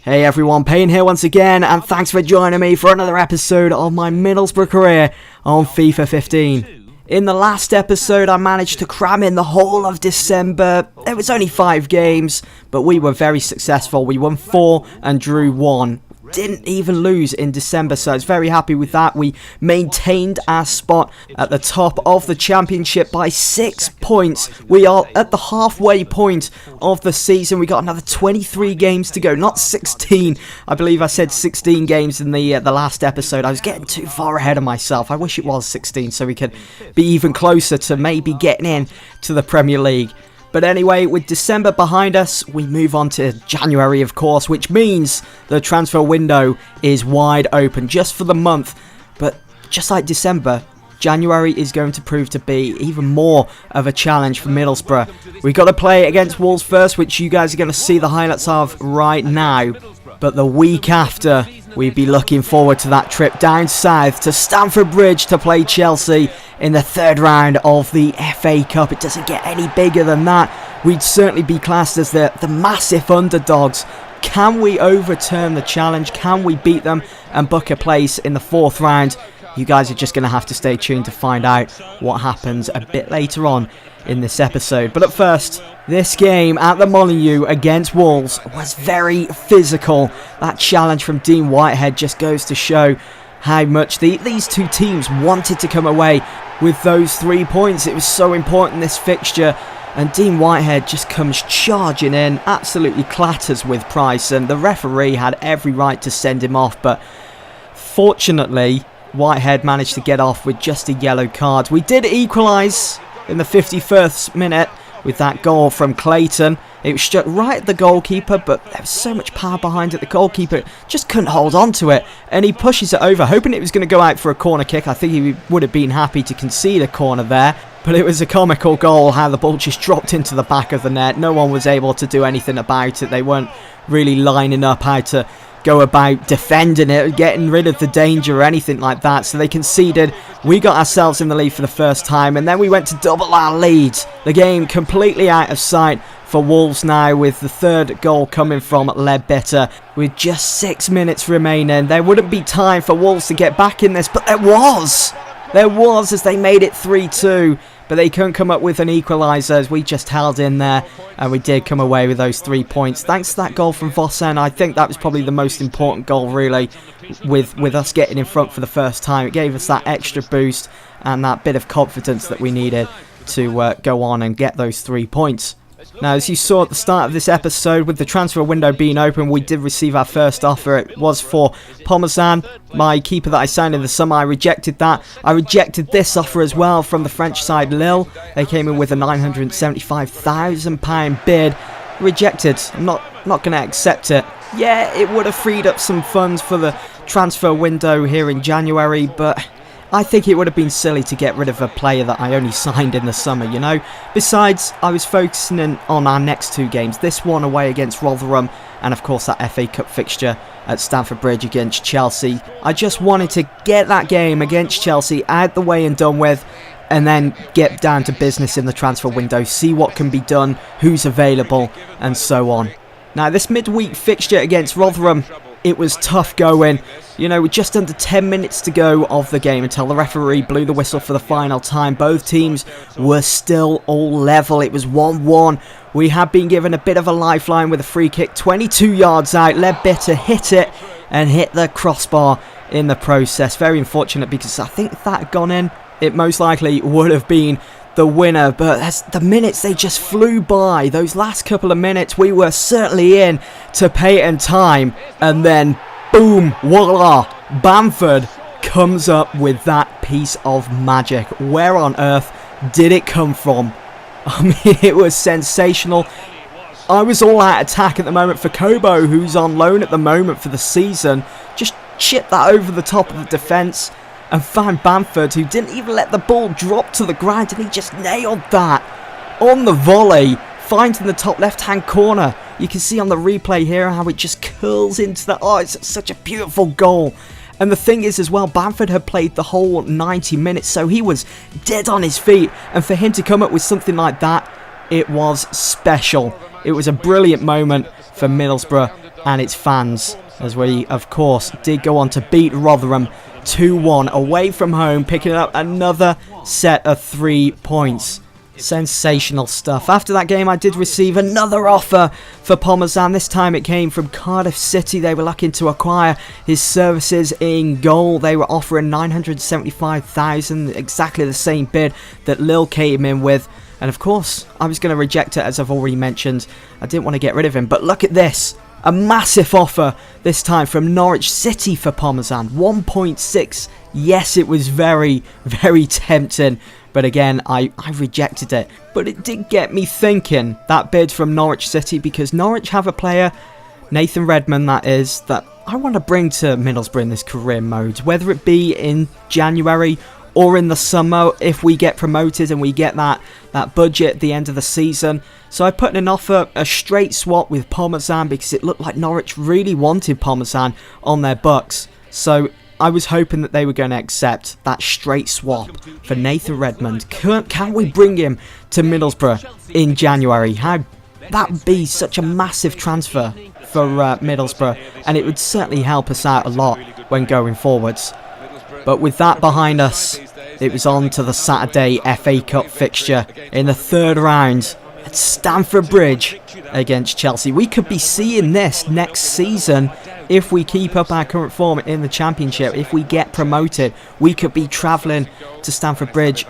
Hey everyone, Payne here once again, and thanks for joining me for another episode of my Middlesbrough career on FIFA 15. In the last episode, I managed to cram in the whole of December. It was only 5 games, but we were very successful. We won 4 and drew 1. Didn't even lose in December, so I was very happy with that. We maintained our spot at the top of the championship by 6 points. We are at the halfway point of the season. We got another 23 games to go, not 16. I believe I said 16 games in the last episode. I was getting too far ahead of myself. I wish it was 16 so we could be even closer to maybe getting in to the Premier League. But anyway, with December behind us, we move on to January, of course, which means the transfer window is wide open just for the month. But just like December, January is going to prove to be even more of a challenge for Middlesbrough. We've got to play against Wolves first, which you guys are going to see the highlights of right now. But the week after, we'd be looking forward to that trip down south to Stamford Bridge to play Chelsea in the 3rd round of the FA Cup. It doesn't get any bigger than that. We'd certainly be classed as the massive underdogs. Can we overturn the challenge? Can we beat them and book a place in the 4th round? You guys are just going to have to stay tuned to find out what happens a bit later on in this episode. But at first, this game at the Molineux against Wolves was very physical. That challenge from Dean Whitehead just goes to show how much these two teams wanted to come away with those 3 points. It was so important, this fixture. And Dean Whitehead just comes charging in, absolutely clatters with Price. And the referee had every right to send him off. But fortunately, Whitehead managed to get off with just a yellow card. We did equalise in the 51st minute with that goal from Clayton. It was struck right at the goalkeeper, but there was so much power behind it. The goalkeeper just couldn't hold on to it, and he pushes it over, hoping it was going to go out for a corner kick. I think he would have been happy to concede a corner there, but it was a comical goal how the ball just dropped into the back of the net. No one was able to do anything about it. They weren't really lining up how to go about defending it, getting rid of the danger or anything like that. So they conceded. We got ourselves in the lead for the first time, and then we went to double our lead. The game completely out of sight for Wolves now, with the 3rd goal coming from Ledbetter. With just 6 minutes remaining, there wouldn't be time for Wolves to get back in this, but there was. There was, as they made it 3-2. But they couldn't come up with an equaliser, as we just held in there, and we did come away with those 3 points. Thanks to that goal from Vossen, I think that was probably the most important goal, really, with us getting in front for the first time. It gave us that extra boost and that bit of confidence that we needed to go on and get those 3 points. Now, as you saw at the start of this episode, with the transfer window being open, we did receive our first offer. It was for Pomazan, my keeper that I signed in the summer. I rejected that. I rejected this offer as well from the French side, Lille. They came in with a £975,000 bid. Rejected. I'm not going to accept it. Yeah, it would have freed up some funds for the transfer window here in January, but I think it would have been silly to get rid of a player that I only signed in the summer, you know. Besides, I was focusing on our next 2 games. This one away against Rotherham, and of course that FA Cup fixture at Stamford Bridge against Chelsea. I just wanted to get that game against Chelsea out the way and done with, and then get down to business in the transfer window, see what can be done, who's available, and so on. Now, this midweek fixture against Rotherham, it was tough going. You know, with just under 10 minutes to go of the game until the referee blew the whistle for the final time. Both teams were still all level. It was 1-1. We had been given a bit of a lifeline with a free kick 22 yards out. Ledbetter hit it and hit the crossbar in the process. Very unfortunate, because I think if that had gone in, it most likely would have been the winner. But as the minutes, they just flew by. Those last couple of minutes, we were certainly in to PAYTON time, and then boom, voila, Bamford comes up with that piece of magic. Where on earth did it come from? I mean, it was sensational. I was all out attack at the moment for Kobo, who's on loan at the moment for the season. Just chipped that over the top of the defence and found Bamford, who didn't even let the ball drop to the ground, and he just nailed that on the volley, finding the top left-hand corner. You can see on the replay here how it just curls into the... Oh, it's such a beautiful goal. And the thing is as well, Bamford had played the whole 90 minutes, so he was dead on his feet. And for him to come up with something like that, it was special. It was a brilliant moment for Middlesbrough. and its fans, as we, of course, did go on to beat Rotherham 2-1 away from home, picking up another set of 3 points. Sensational stuff. After that game, I did receive another offer for Parmesan. This time it came from Cardiff City. They were looking to acquire his services in goal. They were offering 975,000, exactly the same bid that Lille came in with. And of course, I was going to reject it, as I've already mentioned. I didn't want to get rid of him. But look at this. A massive offer this time from Norwich City for Parmesan. 1.6. Yes, it was very, very tempting. But again, I rejected it. But it did get me thinking, that bid from Norwich City, because Norwich have a player, Nathan Redmond that is, that I want to bring to Middlesbrough in this career mode. Whether it be in January or in the summer, if we get promoted and we get that budget at the end of the season. So I put in an offer, a straight swap with Parmesan, because it looked like Norwich really wanted Parmesan on their books. So I was hoping that they were going to accept that straight swap for Nathan Redmond. Can we bring him to Middlesbrough in January? That would be such a massive transfer for Middlesbrough, and it would certainly help us out a lot when going forwards. But with that behind us, it was on to the Saturday FA Cup fixture in the 3rd round at Stamford Bridge against Chelsea. We could be seeing this next season if we keep up our current form in the Championship. If we get promoted, we could be travelling to Stamford Bridge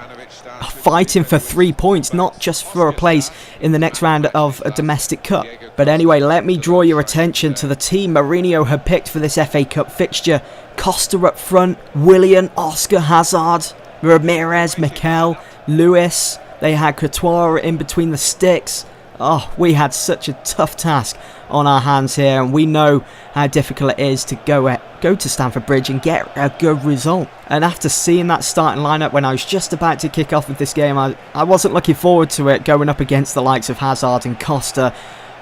fighting for 3 points, not just for a place in the next round of a domestic cup. But anyway, let me draw your attention to the team Mourinho had picked for this FA Cup fixture. Costa up front, Willian, Oscar, Hazard, Ramirez, Mikel, Lewis. They had Courtois in between the sticks. Oh, we had such a tough task on our hands here, and we know how difficult it is to go to Stamford Bridge and get a good result. And after seeing that starting lineup when I was just about to kick off with this game, I wasn't looking forward to it, going up against the likes of Hazard and Costa,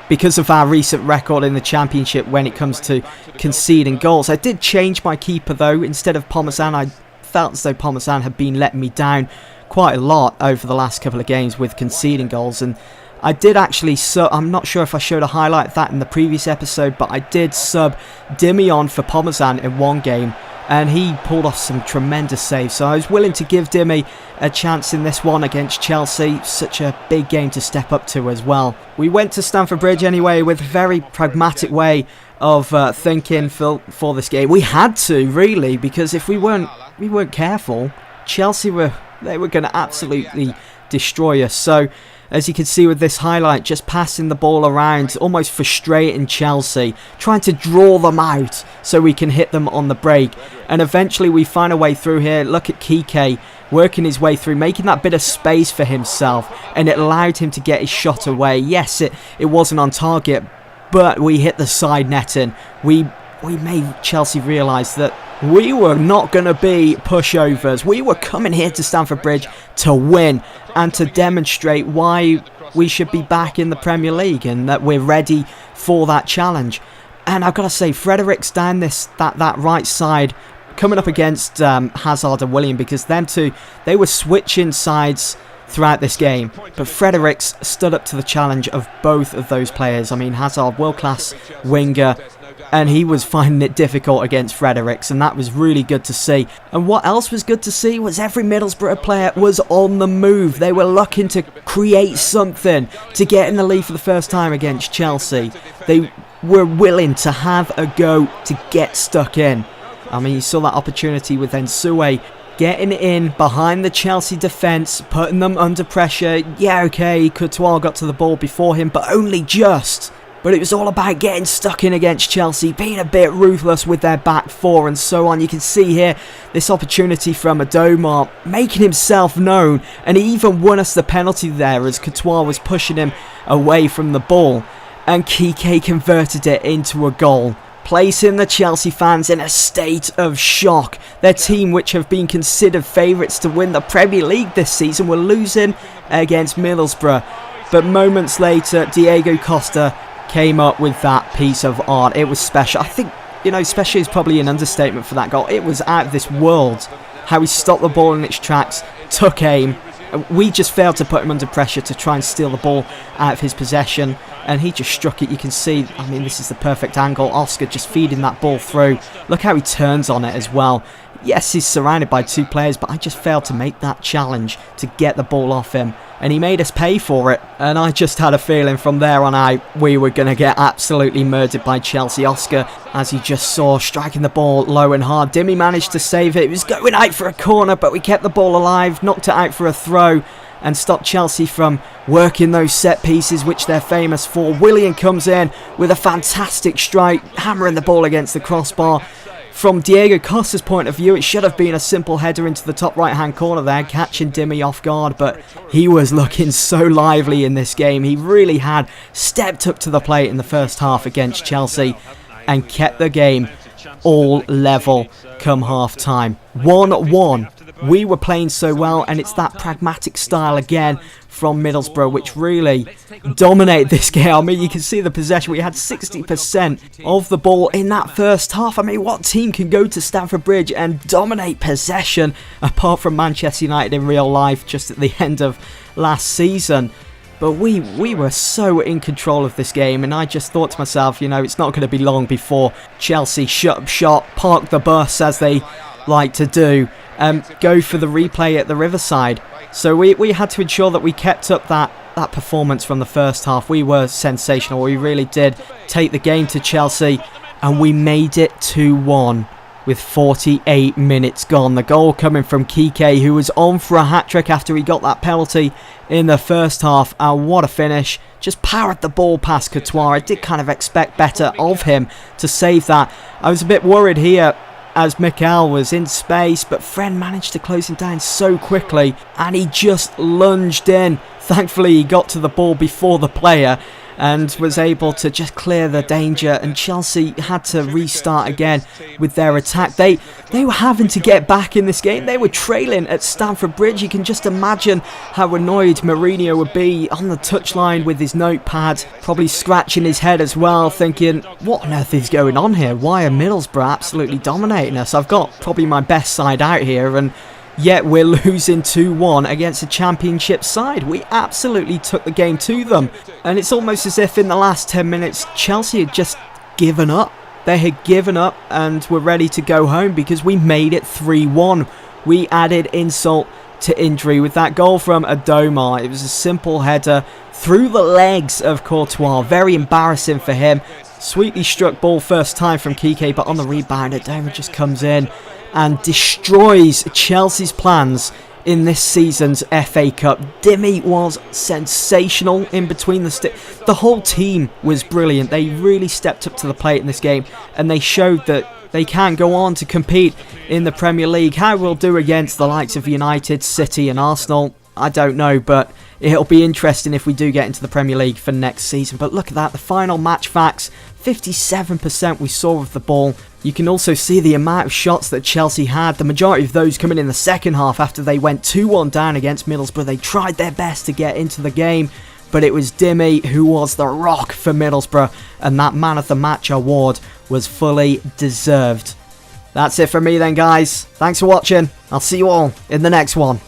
because of our recent record in the Championship when it comes to conceding goals. I did change my keeper though. Instead of Parmesan, I felt as though Parmesan had been letting me down quite a lot over the last couple of games with conceding goals, and I did actually I'm not sure if I showed a highlight of that in the previous episode, but I did sub Dimmy on for Parmesan in one game, and he pulled off some tremendous saves. So I was willing to give Dimmy a chance in this one against Chelsea. Such a big game to step up to as well. We went to Stamford Bridge anyway with a very pragmatic way of thinking for this game. We had to, really, because if we weren't careful, Chelsea were going to absolutely destroy us. So as you can see with this highlight, just passing the ball around, almost frustrating Chelsea, trying to draw them out so we can hit them on the break. And eventually we find a way through here. Look at Kike working his way through, making that bit of space for himself, and it allowed him to get his shot away. Yes, it wasn't on target, but we hit the side netting. We made Chelsea realise that we were not going to be pushovers. We were coming here to Stamford Bridge to win and to demonstrate why we should be back in the Premier League and that we're ready for that challenge. And I've got to say, Fredericks down that right side, coming up against Hazard and Willian, because them two, they were switching sides throughout this game, but Fredericks stood up to the challenge of both of those players. I mean, Hazard, world-class winger, and he was finding it difficult against Fredericks, and that was really good to see. And what else was good to see was every Middlesbrough player was on the move. They were looking to create something to get in the lead for the first time against Chelsea. They were willing to have a go to get stuck in. I mean, you saw that opportunity with Ensue getting in behind the Chelsea defence, putting them under pressure. Yeah, okay, Courtois got to the ball before him, but only just. But it was all about getting stuck in against Chelsea, being a bit ruthless with their back four and so on. You can see here this opportunity from Adoma making himself known, and he even won us the penalty there as Courtois was pushing him away from the ball, and Kike converted it into a goal, placing the Chelsea fans in a state of shock. Their team, which have been considered favourites to win the Premier League this season, were losing against Middlesbrough. But moments later, Diego Costa came up with that piece of art. It was special. I think, special is probably an understatement for that goal. It was out of this world how he stopped the ball in its tracks, took aim, We just failed to put him under pressure to try and steal the ball out of his possession, and he just struck it. You can see, I mean, this is the perfect angle. Oscar just feeding that ball through. Look how he turns on it as well. Yes, he's surrounded by 2 players, but I just failed to make that challenge to get the ball off him. And he made us pay for it. And I just had a feeling from there on out, we were going to get absolutely murdered by Chelsea. Oscar, as you just saw, striking the ball low and hard. Dimmy managed to save it. It was going out for a corner, but we kept the ball alive, knocked it out for a throw, and stopped Chelsea from working those set pieces, which they're famous for. Willian comes in with a fantastic strike, hammering the ball against the crossbar. From Diego Costa's point of view, it should have been a simple header into the top right-hand corner there, catching Dimmy off guard, but he was looking so lively in this game. He really had stepped up to the plate in the first half against Chelsea and kept the game all level come half-time. 1-1. We were playing so well, and it's that pragmatic style again from Middlesbrough which really dominated this game. I mean, you can see the possession. We had 60% of the ball in that first half. I mean, what team can go to Stamford Bridge and dominate possession apart from Manchester United in real life just at the end of last season? But we were so in control of this game, and I just thought to myself, you know, it's not going to be long before Chelsea shut up shop, park the bus as they like to do, go for the replay at the Riverside. So we had to ensure that we kept up that performance from the first half. We were sensational. We really did take the game to Chelsea, and we made it 2-1 with 48 minutes gone. The goal coming from Kike, who was on for a hat-trick after he got that penalty in the first half. And what a finish. Just powered the ball past Courtois. I did kind of expect better of him to save that. I was a bit worried here as Mikel was in space, but Fred managed to close him down so quickly, and he just lunged in. Thankfully, he got to the ball before the player and was able to just clear the danger, and Chelsea had to restart again with their attack. They were having to get back in this game. They were trailing at Stamford Bridge. You can just imagine how annoyed Mourinho would be on the touchline with his notepad, probably scratching his head as well, thinking, what on earth is going on here? Why are Middlesbrough absolutely dominating us? I've got probably my best side out here, and yet we're losing 2-1 against a championship side. We absolutely took the game to them. And it's almost as if in the last 10 minutes, Chelsea had just given up. They had given up and were ready to go home because we made it 3-1. We added insult to injury with that goal from Adoma. It was a simple header through the legs of Courtois. Very embarrassing for him. Sweetly struck ball first time from Kike, but on the rebound, Adoma just comes in and destroys Chelsea's plans in this season's FA Cup. Dimmy was sensational in between the sticks. The whole team was brilliant. They really stepped up to the plate in this game, and they showed that they can go on to compete in the Premier League. How we'll do against the likes of United, City and Arsenal, I don't know, but it'll be interesting if we do get into the Premier League for next season. But look at that, the final match facts, 57% we saw of the ball. You can also see the amount of shots that Chelsea had, the majority of those coming in the second half after they went 2-1 down against Middlesbrough. They tried their best to get into the game, but it was Dimmy who was the rock for Middlesbrough, and that Man of the Match award was fully deserved. That's it from me then, guys. Thanks for watching. I'll see you all in the next one.